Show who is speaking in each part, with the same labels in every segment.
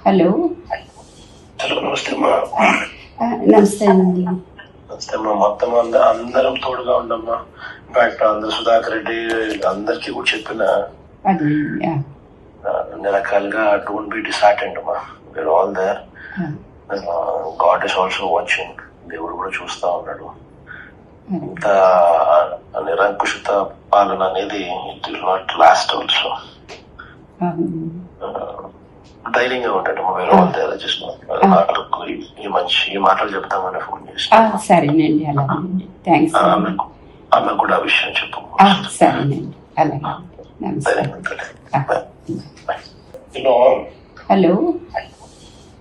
Speaker 1: Hello.
Speaker 2: Hello, నమస్తే అమ్మా.
Speaker 1: నమస్తే అండి.
Speaker 2: నమస్తే అమ్మా. మొత్తం అందరం తోడుగా ఉండమ్మా. ఇన్ఫాక్ట్ అందరు సుధాకర్ రెడ్డి అందరికీ కూడా చెప్పిన
Speaker 1: అది
Speaker 2: అన్ని రకాలుగా డోంట్ బి డిసార్టెండ్ అమ్మా. We are all there. God is also watching. దేవుడు కూడా చూస్తా ఉన్నాడు. ఇంత నిరంకుశిత పాలన అనేది it will not last also. ధైర్యంగా ఉంటాడు. వేరే ఆల్ దేర్. జస్ట్ ఈ మాటలు చెప్తామని ఫోన్ చేసి.
Speaker 1: సరేనండి, అలాగేనండి. థ్యాంక్స్.
Speaker 2: ఆమె కూడా ఆ విషయం చెప్పు.
Speaker 1: సరేనండి, అలాగే. నమస్తే. హలో.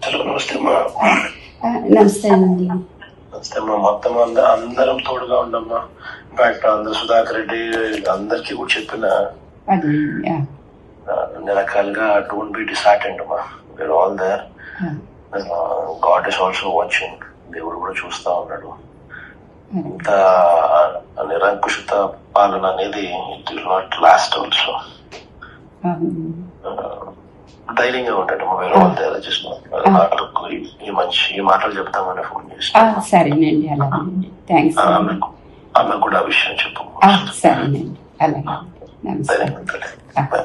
Speaker 2: హలో, నమస్తే అమ్మా.
Speaker 1: నమస్తే అండి.
Speaker 2: నమస్తే అమ్మా. మొత్తం అందరం తోడుగా ఉండమ్మా. ఇన్ఫాక్ట్ అందరు సుధాకర్ రెడ్డి అందరికీ కూడా చెప్పిన
Speaker 1: అది
Speaker 2: అన్ని రకాలుగా డోంట్ బి డిసార్టెండ్ అమ్మా. We are all there. God is also watching. దేవుడు కూడా చూస్తా ఉన్నాడు. ఇంత నిరంకుశిత పాలన అనేది it will not last also. ధైర్యంగా ఉంటాడు. వేరే ఆల్ దేర్. జస్ట్ ఈ మాటలు చెప్తామని ఫోన్ చేసి.
Speaker 1: సరేనండి, అలాగేనండి. థ్యాంక్స్.
Speaker 2: ఆమె కూడా ఆ విషయం చెప్పు.
Speaker 1: సరేనండి, అలాగే. నమస్తే.